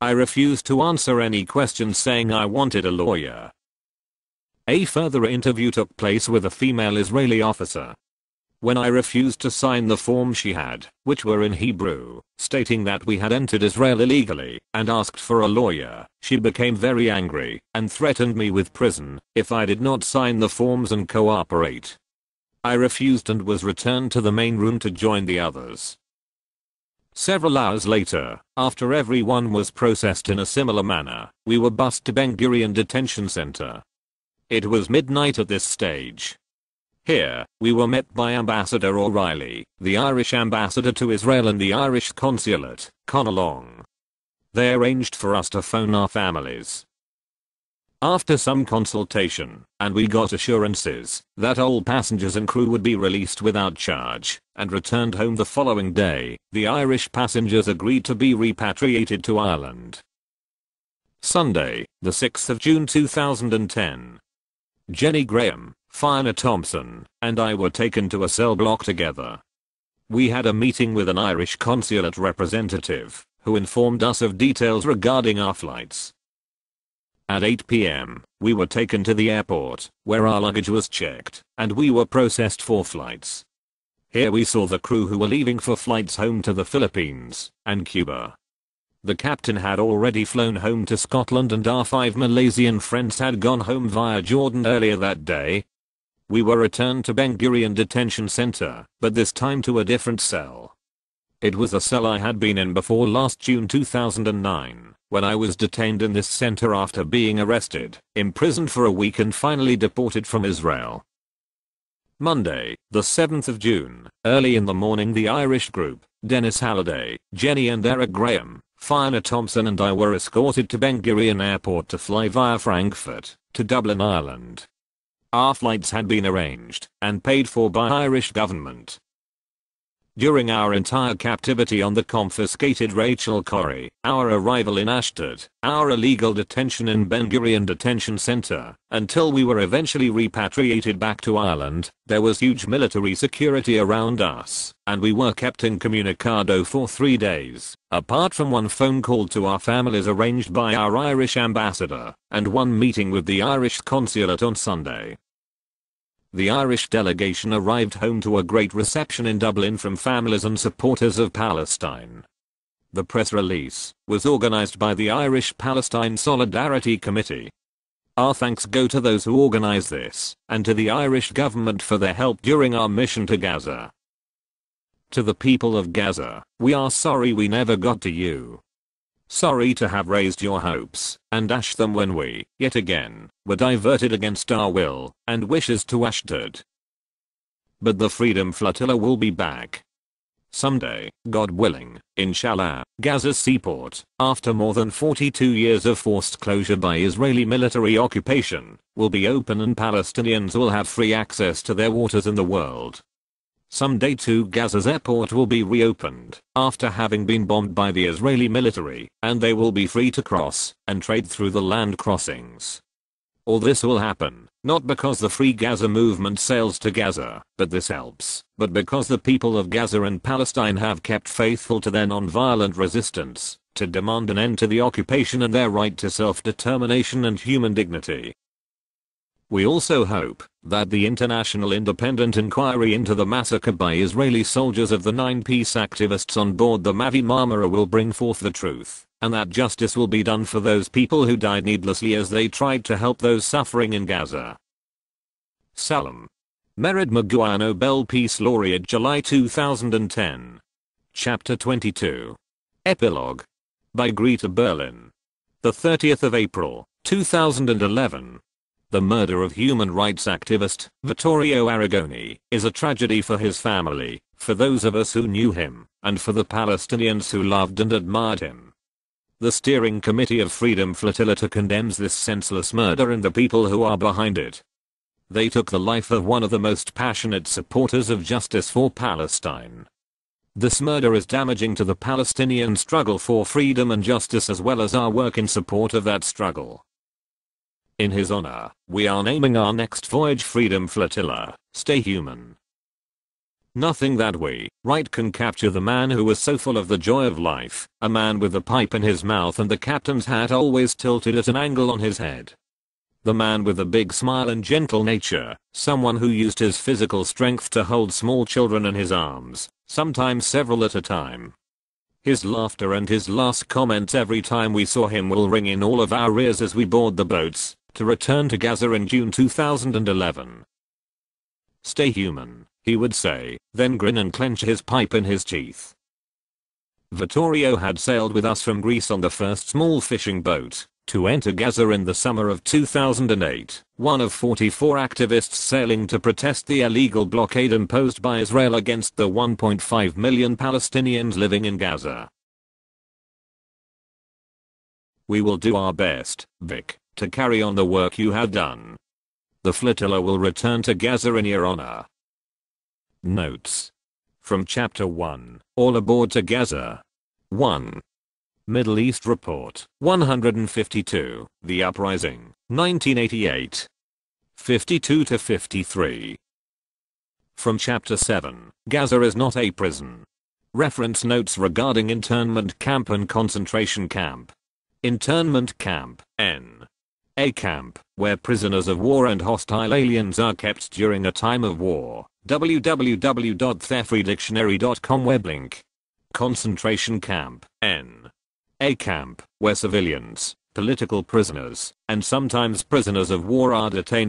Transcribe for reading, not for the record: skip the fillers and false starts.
I refused to answer any questions, saying I wanted a lawyer. A further interview took place with a female Israeli officer. When I refused to sign the form she had, which were in Hebrew, stating that we had entered Israel illegally, and asked for a lawyer, she became very angry and threatened me with prison if I did not sign the forms and cooperate. I refused and was returned to the main room to join the others. Several hours later, after everyone was processed in a similar manner, we were bused to Ben Gurion Detention Center. It was midnight at this stage. Here, we were met by Ambassador O'Reilly, the Irish ambassador to Israel, and the Irish consulate, Conor Long. They arranged for us to phone our families. After some consultation, and we got assurances that all passengers and crew would be released without charge and returned home the following day, the Irish passengers agreed to be repatriated to Ireland. Sunday, the 6th of June 2010. Jenny Graham, Fiona Thompson, and I were taken to a cell block together. We had a meeting with an Irish consulate representative, who informed us of details regarding our flights. At 8 p.m., we were taken to the airport, where our luggage was checked, and we were processed for flights. Here we saw the crew who were leaving for flights home to the Philippines and Cuba. The captain had already flown home to Scotland, and our 5 Malaysian friends had gone home via Jordan earlier that day. We were returned to Ben Gurion Detention Center, but this time to a different cell. It was a cell I had been in before last June 2009, when I was detained in this center after being arrested, imprisoned for a week, and finally deported from Israel. Monday, the 7th of June, early in the morning, the Irish group, Dennis Halliday, Jenny and Eric Graham, Fiona Thompson and I were escorted to Ben Gurion Airport to fly via Frankfurt to Dublin, Ireland. Our flights had been arranged and paid for by Irish government. During our entire captivity on the confiscated Rachel Corrie, our arrival in Ashdod, our illegal detention in Ben Gurion Detention Center, until we were eventually repatriated back to Ireland, there was huge military security around us, and we were kept incommunicado for 3 days, apart from one phone call to our families arranged by our Irish ambassador, and one meeting with the Irish consulate on Sunday. The Irish delegation arrived home to a great reception in Dublin from families and supporters of Palestine. The press release was organized by the Irish Palestine Solidarity Committee. Our thanks go to those who organized this, and to the Irish government for their help during our mission to Gaza. To the people of Gaza, we are sorry we never got to you. Sorry to have raised your hopes and dashed them when we, yet again, were diverted against our will and wishes to Ashdod. But the Freedom Flotilla will be back. Someday, God willing, inshallah, Gaza's seaport, after more than 42 years of forced closure by Israeli military occupation, will be open and Palestinians will have free access to their waters in the world. Someday too, Gaza's airport will be reopened after having been bombed by the Israeli military, and they will be free to cross and trade through the land crossings. All this will happen, not because the Free Gaza movement sails to Gaza, but this helps, but because the people of Gaza and Palestine have kept faithful to their non-violent resistance, to demand an end to the occupation and their right to self-determination and human dignity. We also hope that the international independent inquiry into the massacre by Israeli soldiers of the 9 peace activists on board the Mavi Marmara will bring forth the truth, and that justice will be done for those people who died needlessly as they tried to help those suffering in Gaza. Salam. Mered Maguire Nobel Peace Laureate, July 2010. Chapter 22. Epilogue. By Greta Berlin. The 30th of April, 2011. The murder of human rights activist, Vittorio Arrigoni, is a tragedy for his family, for those of us who knew him, and for the Palestinians who loved and admired him. The Steering Committee of Freedom Flotilla condemns this senseless murder and the people who are behind it. They took the life of one of the most passionate supporters of justice for Palestine. This murder is damaging to the Palestinian struggle for freedom and justice, as well as our work in support of that struggle. In his honor, we are naming our next voyage Freedom Flotilla. Stay human. Nothing that we write can capture the man who was so full of the joy of life, a man with a pipe in his mouth and the captain's hat always tilted at an angle on his head. The man with a big smile and gentle nature, someone who used his physical strength to hold small children in his arms, sometimes several at a time. His laughter and his last comments every time we saw him will ring in all of our ears as we board the boats to return to Gaza in June 2011. "Stay human," he would say, then grin and clench his pipe in his teeth. Vittorio had sailed with us from Greece on the first small fishing boat to enter Gaza in the summer of 2008, one of 44 activists sailing to protest the illegal blockade imposed by Israel against the 1.5 million Palestinians living in Gaza. "We will do our best, Vic, to carry on the work you have done. The flotilla will return to Gaza in your honor." Notes from Chapter 1, All Aboard to Gaza. 1. Middle East Report, 152, The Uprising, 1988. 52-53. From Chapter 7, Gaza is not a prison. Reference notes regarding internment camp and concentration camp. Internment camp, N. A camp, where prisoners of war and hostile aliens are kept during a time of war. www.thefreedictionary.com web link. Concentration camp, N. A camp, where civilians, political prisoners, and sometimes prisoners of war are detained